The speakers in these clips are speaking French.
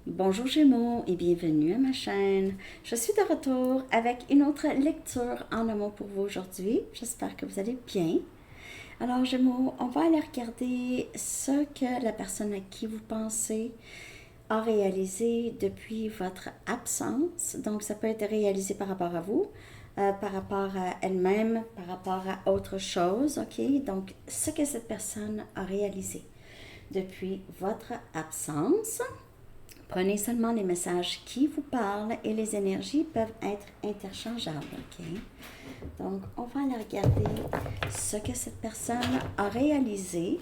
Bonjour Gémeaux et bienvenue à ma chaîne. Je suis de retour avec une autre lecture en amour pour vous aujourd'hui. J'espère que vous allez bien. Alors Gémeaux, on va aller regarder ce que la personne à qui vous pensez a réalisé depuis votre absence. Donc ça peut être réalisé par rapport à vous, par rapport à elle-même, par rapport à autre chose, ok? Donc ce que cette personne a réalisé depuis votre absence. Prenez seulement les messages qui vous parlent et les énergies peuvent être interchangeables, ok? Donc, on va aller regarder ce que cette personne a réalisé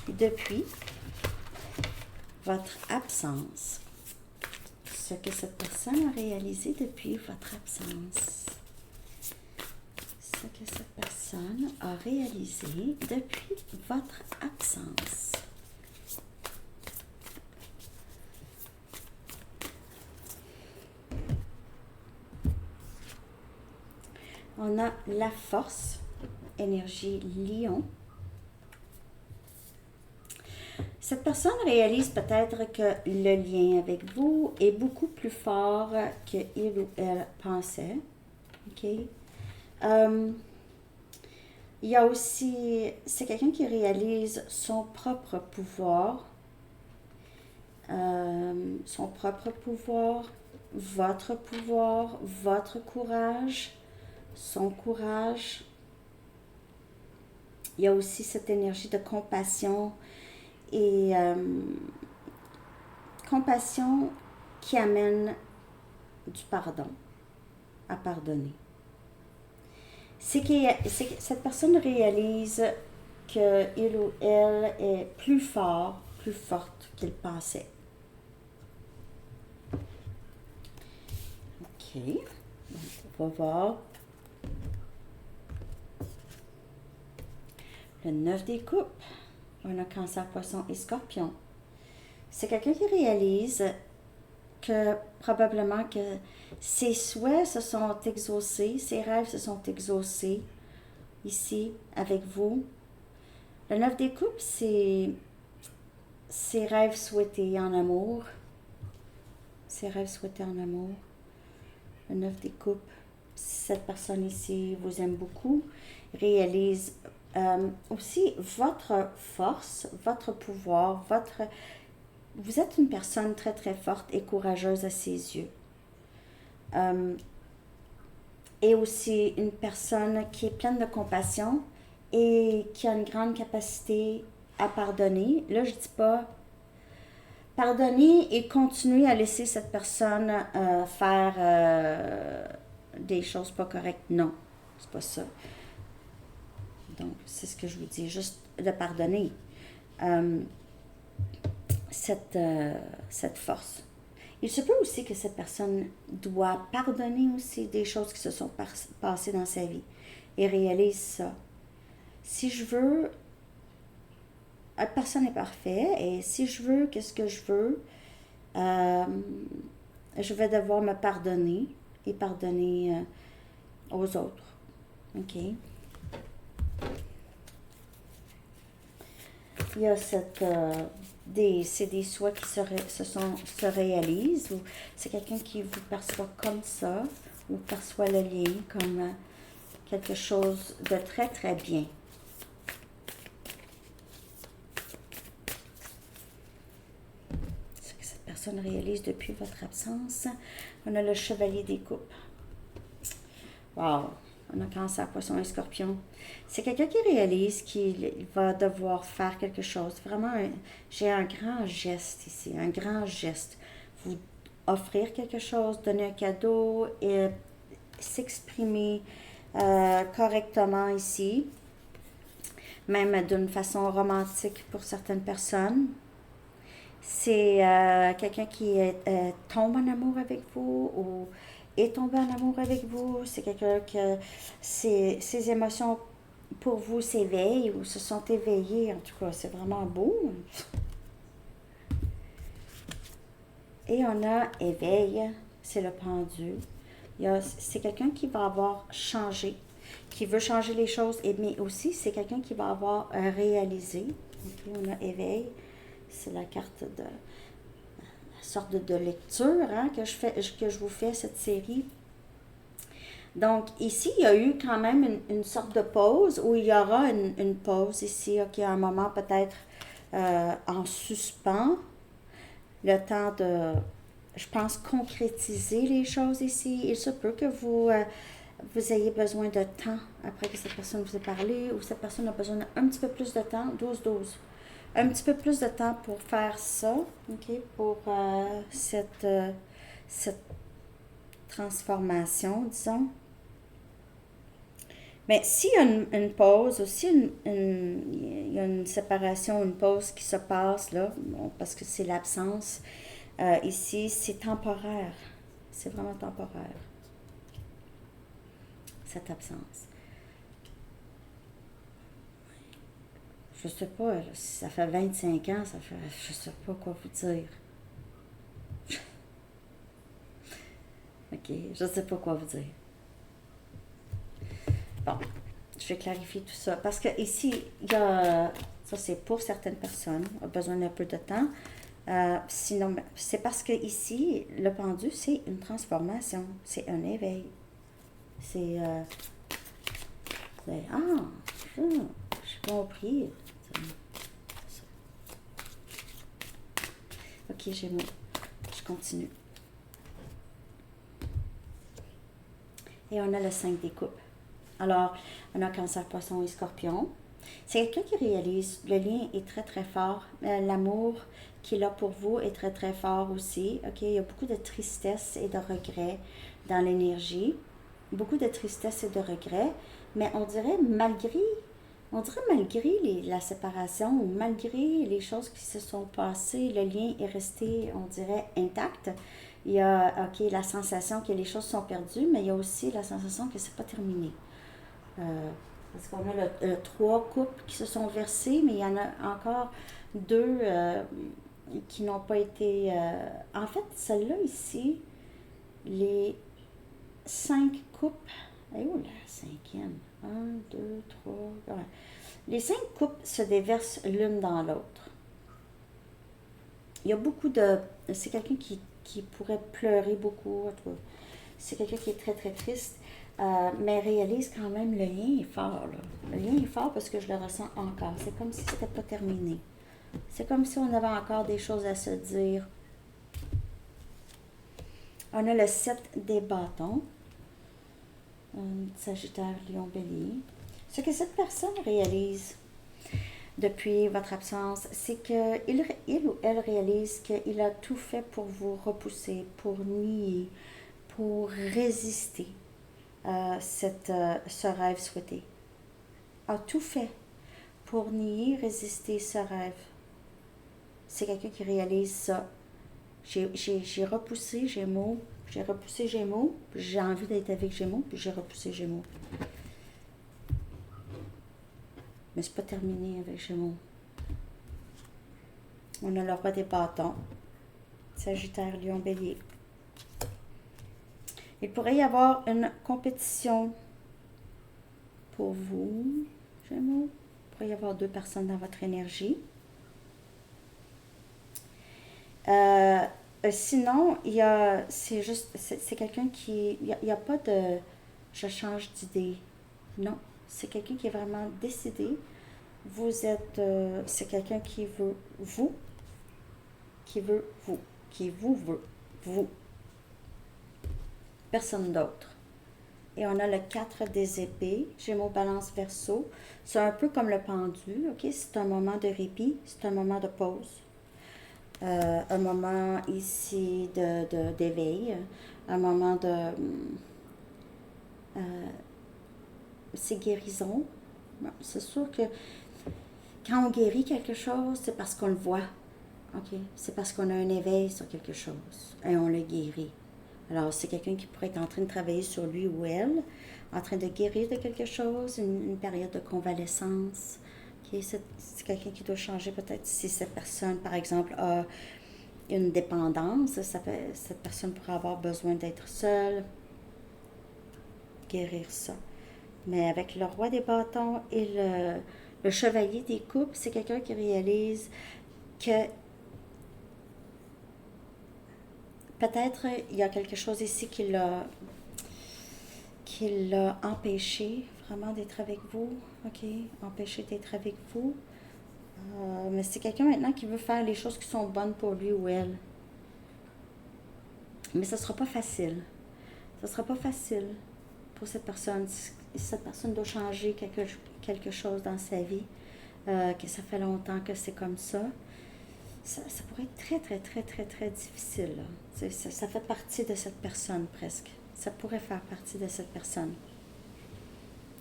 depuis votre absence. Ce que cette personne a réalisé depuis votre absence. Ce que cette personne a réalisé depuis votre absence. On a la force, énergie lion. Cette personne réalise peut-être que le lien avec vous est beaucoup plus fort qu'il ou elle pensait. OK? Il y a aussi, c'est quelqu'un qui réalise son propre pouvoir, votre courage, son courage. Il y a aussi cette énergie de compassion et compassion qui amène du pardon, à pardonner. C'est que cette personne réalise que il ou elle est plus fort, plus forte qu'il pensait. Ok, donc on va voir le 9 des coupes. On a Cancer, Poisson et Scorpion. C'est quelqu'un qui réalise que probablement que ses souhaits se sont exaucés, ses rêves se sont exaucés ici avec vous. Le 9 des coupes, c'est ses rêves souhaités en amour. Ses rêves souhaités en amour. Le 9 des coupes, cette personne ici vous aime beaucoup, réalise aussi votre force, votre pouvoir, vous êtes une personne très très forte et courageuse à ses yeux. Et aussi une personne qui est pleine de compassion et qui a une grande capacité à pardonner. Là, je ne dis pas pardonner et continuer à laisser cette personne faire des choses pas correctes. Non, c'est pas ça. Donc, c'est ce que je vous dis, juste de pardonner euh, cette force. Il se peut aussi que cette personne doit pardonner aussi des choses qui se sont passées dans sa vie et réalise ça. Si je veux, personne n'est parfait et si je veux, qu'est-ce que je veux, euh, je vais devoir me pardonner et pardonner aux autres. OK? Il y a c'est des souhaits qui se réalisent ou c'est quelqu'un qui vous perçoit comme ça ou perçoit le lien comme quelque chose de très très bien. Ce que cette personne réalise depuis votre absence. On a le chevalier des coupes. Wow! On a Cancer, Poisson et Scorpion. C'est quelqu'un qui réalise qu'il va devoir faire quelque chose. Vraiment, j'ai un grand geste ici, un grand geste. Vous offrir quelque chose, donner un cadeau et s'exprimer correctement ici, même d'une façon romantique pour certaines personnes. C'est quelqu'un qui tombe en amour avec vous ou est tombé en amour avec vous. C'est quelqu'un que ses émotions pour vous s'éveillent ou se sont éveillées. En tout cas, c'est vraiment beau. Et on a éveil, c'est le pendule. C'est quelqu'un qui va avoir changé, qui veut changer les choses, mais aussi c'est quelqu'un qui va avoir réalisé. Okay, on a éveil, c'est la carte de sorte de lecture hein, que je vous fais, cette série. Donc, ici, il y a eu quand même une sorte de pause, où il y aura une pause ici, ok, un moment peut-être en suspens, le temps de, je pense, concrétiser les choses ici. Il se peut que vous ayez besoin de temps après que cette personne vous ait parlé, ou cette personne a besoin d'un petit peu plus de temps, 12-12. Un petit peu plus de temps pour faire ça, ok, pour cette transformation, disons. Mais s'il y a une pause, ou il y a une séparation, une pause qui se passe, là, bon, parce que c'est l'absence, ici, c'est temporaire. C'est vraiment temporaire, cette absence. Je sais pas, là, si ça fait 25 ans, ça fait, je sais pas quoi vous dire. Ok, je sais pas quoi vous dire. Bon, je vais clarifier tout ça. Parce que ici, il y a, ça c'est pour certaines personnes, a besoin d'un peu de temps. Sinon, c'est parce que ici, le pendu, c'est une transformation, c'est un éveil. C'est, j'ai compris. Ok, Gémeaux, je continue. Et on a le 5 des coupes. Alors, on a Cancer, Poisson et Scorpion. C'est quelqu'un qui réalise, le lien est très très fort. L'amour qu'il a pour vous est très très fort aussi. Ok, il y a beaucoup de tristesse et de regret dans l'énergie. Beaucoup de tristesse et de regret. Mais on dirait malgré la séparation, ou malgré les choses qui se sont passées, le lien est resté, on dirait, intact. Il y a, ok, la sensation que les choses sont perdues, mais il y a aussi la sensation que c'est pas terminé. Parce qu'on a trois coupes qui se sont versées, mais il y en a encore deux qui n'ont pas été... en fait, celle-là ici, les 5 coupes... Et où la cinquième? 1, 2, 3... Ouais. Les 5 coupes se déversent l'une dans l'autre. Il y a beaucoup de... C'est quelqu'un qui pourrait pleurer beaucoup. C'est quelqu'un qui est très, très triste. Mais réalise quand même, le lien est fort. Là. Le lien est fort parce que je le ressens encore. C'est comme si c'était pas terminé. C'est comme si on avait encore des choses à se dire. On a le 7 des bâtons. Sagittaire, Lion, Bélier. Ce que cette personne réalise depuis votre absence, c'est qu'il ou elle réalise qu'il a tout fait pour vous repousser, pour nier, pour résister ce rêve souhaité. A tout fait pour nier, résister ce rêve. C'est quelqu'un qui réalise ça. J'ai repoussé Gémeaux, j'ai envie d'être avec Gémeaux, puis j'ai repoussé Gémeaux. Mais c'est pas terminé avec Gémeaux. On a le roi des bâtons, Sagittaire, Lion, Bélier. Il pourrait y avoir une compétition pour vous, Gémeaux. Il pourrait y avoir 2 personnes dans votre énergie. Sinon, c'est quelqu'un qui, il n'y a pas de, je change d'idée. Non, c'est quelqu'un qui est vraiment décidé. Vous êtes, c'est quelqu'un qui veut vous, qui vous veut, vous. Personne d'autre. Et on a le 4 des épées, Gémeaux, Balance, Verseau. C'est un peu comme le pendule, ok? C'est un moment de répit, c'est un moment de pause. Un moment ici d'éveil, un moment de... c'est guérison. C'est sûr que quand on guérit quelque chose, c'est parce qu'on le voit. Ok? C'est parce qu'on a un éveil sur quelque chose et on le guérit. Alors, c'est quelqu'un qui pourrait être en train de travailler sur lui ou elle, en train de guérir de quelque chose, une période de convalescence. Okay? C'est quelqu'un qui doit changer peut-être si cette personne, par exemple, a une dépendance. Cette personne pourrait avoir besoin d'être seule, guérir ça. Mais avec le roi des bâtons et le chevalier des coupes, c'est quelqu'un qui réalise que peut-être il y a quelque chose ici qui l'a empêché vraiment d'être avec vous. OK, empêché d'être avec vous. Mais c'est quelqu'un maintenant qui veut faire les choses qui sont bonnes pour lui ou elle. Mais ce ne sera pas facile. Ce ne sera pas facile pour cette personne. Cette personne doit changer quelque chose dans sa vie. Que ça fait longtemps que c'est comme ça. Ça pourrait être très, très, très, très, très difficile. Ça fait partie de cette personne presque. Ça pourrait faire partie de cette personne.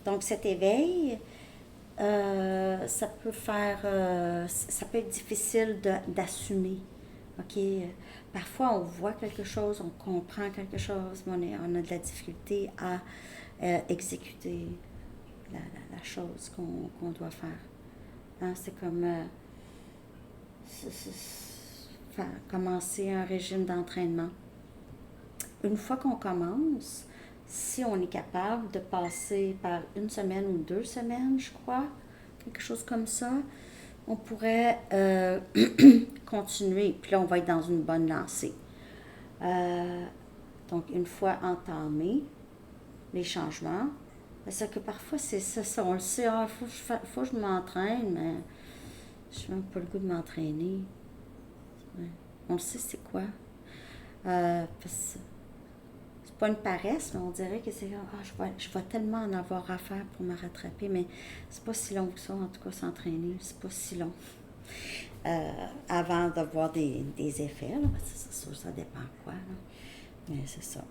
Donc cet éveil, ça peut être difficile d'assumer. OK? Parfois, on voit quelque chose, on comprend quelque chose, mais on a de la difficulté à exécuter la chose qu'on doit faire. Hein? C'est comme commencer un régime d'entraînement. Une fois qu'on commence, si on est capable de passer par 1 semaine ou 2 semaines, je crois, quelque chose comme ça, on pourrait continuer. Puis là, on va être dans une bonne lancée. Donc, une fois entamé les changements, c'est que parfois, c'est ça, on le sait, faut que je m'entraîne, mais je n'ai même pas le goût de m'entraîner. Ouais. On le sait, c'est quoi. Parce que c'est pas une paresse, mais on dirait que c'est je vais tellement en avoir à faire pour me rattraper, mais c'est pas si long que ça, en tout cas, s'entraîner, c'est pas si long. Avant de voir des effets, là, c'est sûr, ça dépend quoi, là. Mais c'est ça.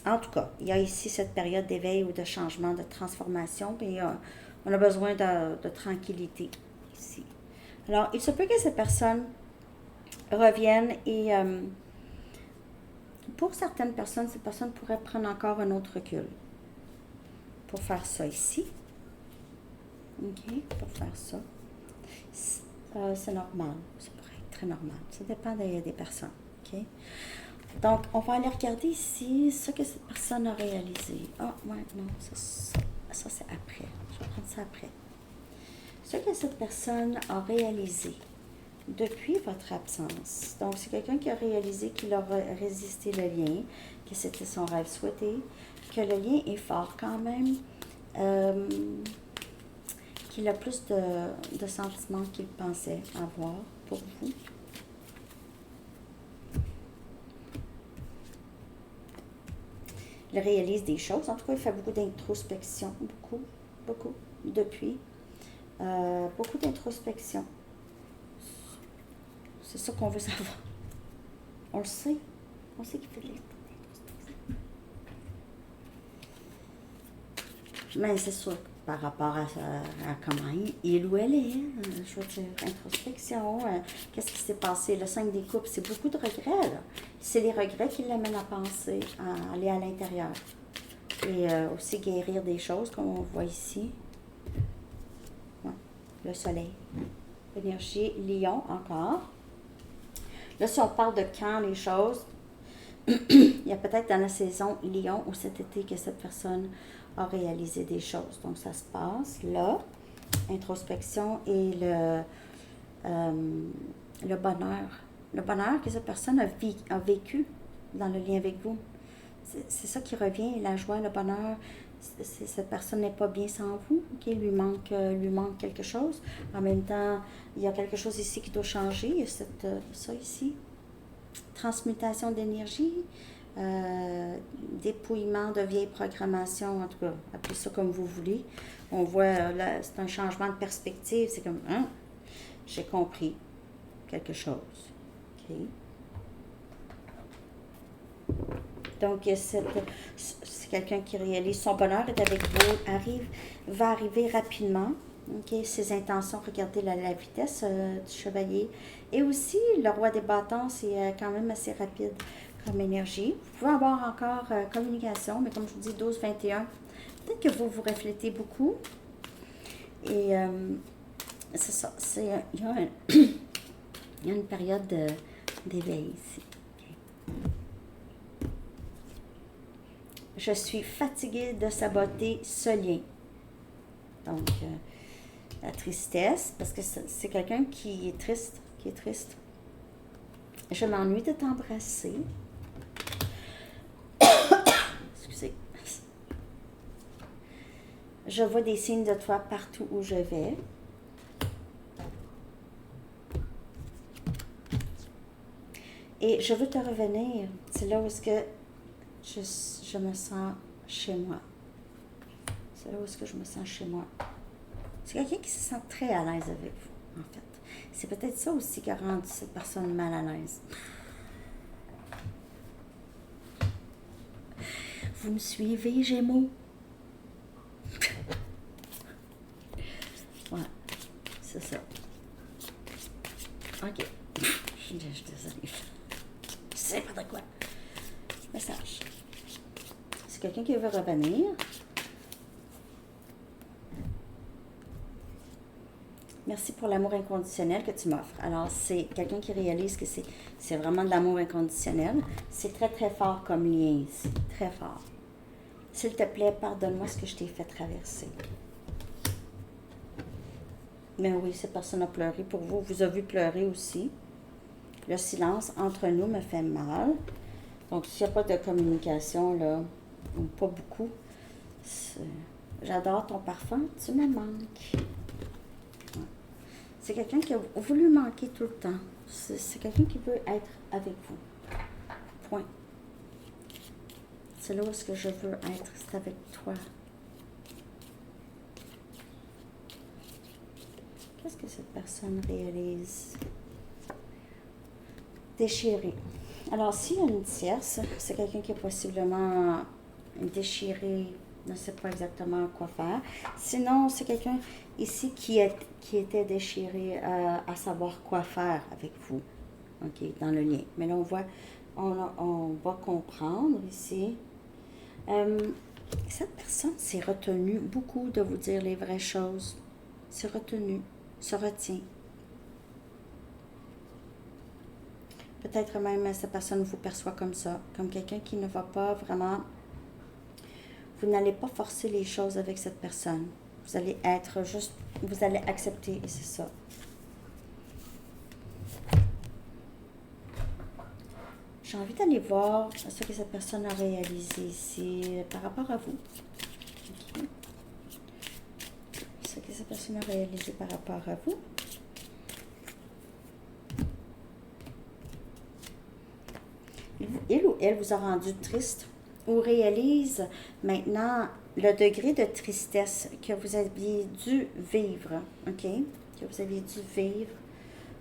En tout cas, il y a ici cette période d'éveil ou de changement, de transformation, puis on a besoin de tranquillité ici. Alors, il se peut que cette personne revienne et pour certaines personnes, cette personne pourrait prendre encore un autre recul pour faire ça ici. OK, pour faire ça. C'est normal. Ça pourrait être très normal. Ça dépend des personnes. OK? Donc, on va aller regarder ici ce que cette personne a réalisé. Ah, ouais, non, ça c'est après. Je vais prendre ça après. Ce que cette personne a réalisé depuis votre absence. Donc, c'est quelqu'un qui a réalisé qu'il a résisté le lien, que c'était son rêve souhaité, que le lien est fort quand même, qu'il a plus de sentiments qu'il pensait avoir pour vous. Il réalise des choses. En tout cas, il fait beaucoup d'introspection. Beaucoup, depuis. Beaucoup d'introspection. C'est ça qu'on veut savoir. On le sait. On sait qu'il fait de l'introspection. Mais c'est sûr que par rapport à comment il ou elle est, je veux dire, introspection, qu'est-ce qui s'est passé, le 5 des coupes, c'est beaucoup de regrets, là. C'est les regrets qui l'amènent à penser, à aller à l'intérieur. Et aussi guérir des choses, comme on voit ici. Ouais, le soleil. Énergie lion encore. Là, si on parle de quand les choses, il y a peut-être dans la saison lion ou cet été que cette personne a réalisé des choses. Donc, ça se passe là, introspection et le bonheur. Le bonheur que cette personne a vécu dans le lien avec vous. C'est ça qui revient, la joie, le bonheur. Cette personne n'est pas bien sans vous, okay? Lui manque quelque chose. En même temps, il y a quelque chose ici qui doit changer. Il y a ça ici. Transmutation d'énergie, dépouillement de vieilles programmations, en tout cas, appelez ça comme vous voulez. On voit, là, c'est un changement de perspective. C'est comme, j'ai compris quelque chose. OK. Donc, c'est quelqu'un qui réalise son bonheur est avec vous, va arriver rapidement. Okay. Ses intentions, regardez la vitesse du chevalier. Et aussi, le roi des bâtons, c'est quand même assez rapide comme énergie. Vous pouvez avoir encore communication, mais comme je vous dis, 12-21, peut-être que vous reflétez beaucoup. Et c'est ça, il y a une période d'éveil ici. Je suis fatiguée de saboter ce lien. Donc, la tristesse, parce que c'est quelqu'un qui est triste. Je m'ennuie de t'embrasser. Je vois des signes de toi partout où je vais. Et je veux te revenir. C'est là où est-ce que je me sens chez moi. C'est là où est-ce que je me sens chez moi. C'est quelqu'un qui se sent très à l'aise avec vous, en fait. C'est peut-être ça aussi qui a rendu cette personne mal à l'aise. Vous me suivez, Gémeaux? Ouais, c'est ça. OK. Je suis désolée. Je sais pas de quoi. Message. C'est quelqu'un qui veut revenir. Merci pour l'amour inconditionnel que tu m'offres. Alors, c'est quelqu'un qui réalise que c'est vraiment de l'amour inconditionnel. C'est très, très fort comme lien ici. Très fort. S'il te plaît, pardonne-moi ce que je t'ai fait traverser. Mais oui, cette personne a pleuré pour vous. Vous a vu pleurer aussi. Le silence entre nous me fait mal. Donc, s'il n'y a pas de communication, là, ou pas beaucoup, j'adore ton parfum, tu me manques. C'est quelqu'un qui a voulu manquer tout le temps. C'est quelqu'un qui veut être avec vous. Point. C'est là où est-ce que je veux être, c'est avec toi. Qu'est-ce que cette personne réalise? Déchiré. Alors, s'il y a une tierce, c'est quelqu'un qui est possiblement déchiré, ne sait pas exactement quoi faire. Sinon, c'est quelqu'un ici qui était déchiré à savoir quoi faire avec vous, OK, dans le lien. Mais là, on va comprendre ici. Cette personne s'est retenue beaucoup de vous dire les vraies choses. S'est retenue, se retient. Peut-être même cette personne vous perçoit comme ça, comme quelqu'un qui ne va pas vraiment... Vous n'allez pas forcer les choses avec cette personne. Vous allez être juste... Vous allez accepter et c'est ça. J'ai envie d'aller voir ce que cette personne a réalisé ici par rapport à vous. Okay. Ce que cette personne a réalisé par rapport à vous. Il ou elle vous a rendu triste ou réalise maintenant le degré de tristesse que vous aviez dû vivre, OK? Que vous aviez dû vivre.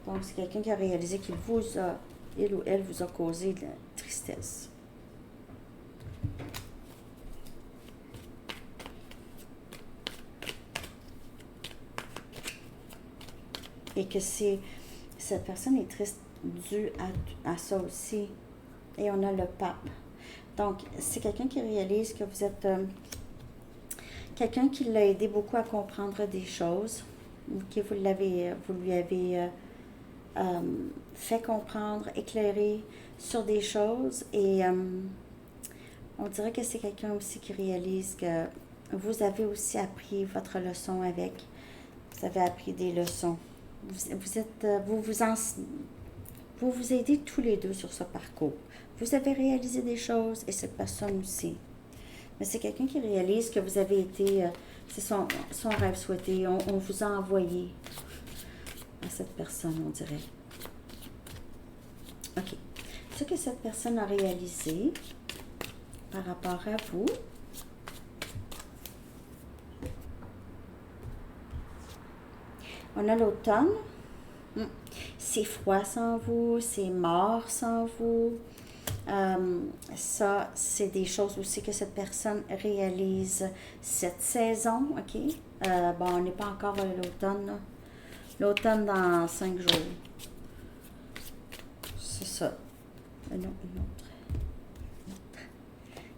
Donc, c'est quelqu'un qui a réalisé qu'il vous a, il ou elle vous a causé de la tristesse. Et que cette personne est triste due à ça aussi. Et on a le pape. Donc, c'est quelqu'un qui réalise que vous êtes quelqu'un qui l'a aidé beaucoup à comprendre des choses, que vous lui avez fait comprendre, éclairer sur des choses. Et on dirait que c'est quelqu'un aussi qui réalise que vous avez aussi appris votre leçon avec. Vous avez appris des leçons. Vous vous aidez tous les deux sur ce parcours. Vous avez réalisé des choses et cette personne aussi. Mais c'est quelqu'un qui réalise que vous avez été... c'est son rêve souhaité. On vous a envoyé à cette personne, on dirait. OK. Ce que cette personne a réalisé par rapport à vous... On a l'automne. C'est froid sans vous, c'est mort sans vous. Ça, c'est des choses aussi que cette personne réalise cette saison, OK? Bon, on n'est pas encore à l'automne. L'automne dans 5 jours. C'est ça. Une autre.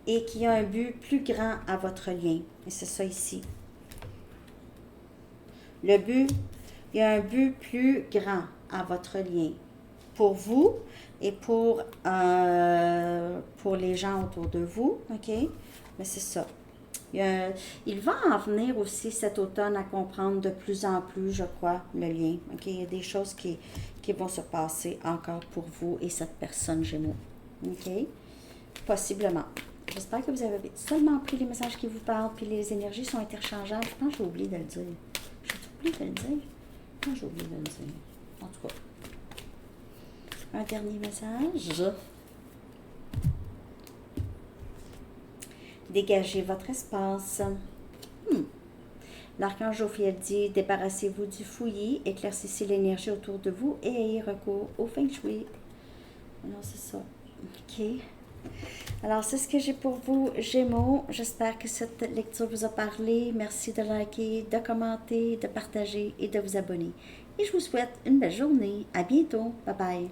Et qui a un but plus grand à votre lien. Et c'est ça ici. Le but, il y a un but plus grand à votre lien. Pour vous et pour les gens autour de vous, OK? Mais c'est ça. Il va en venir aussi cet automne à comprendre de plus en plus, je crois, le lien. OK? Il y a des choses qui vont se passer encore pour vous et cette personne Gémeaux. OK? Possiblement. J'espère que vous avez seulement pris les messages qui vous parlent, puis les énergies sont interchangeables. Je pense que j'ai oublié de le dire. J'ai oublié de le dire? Non, j'ai oublié de le dire. En tout cas. Un dernier message. Dégagez votre espace. L'archange Ophiel dit, débarrassez-vous du fouillis, éclaircissez l'énergie autour de vous et ayez recours au Feng Shui. Alors, c'est ça. OK. Alors, c'est ce que j'ai pour vous, Gémeaux. J'espère que cette lecture vous a parlé. Merci de liker, de commenter, de partager et de vous abonner. Et je vous souhaite une belle journée. À bientôt. Bye bye.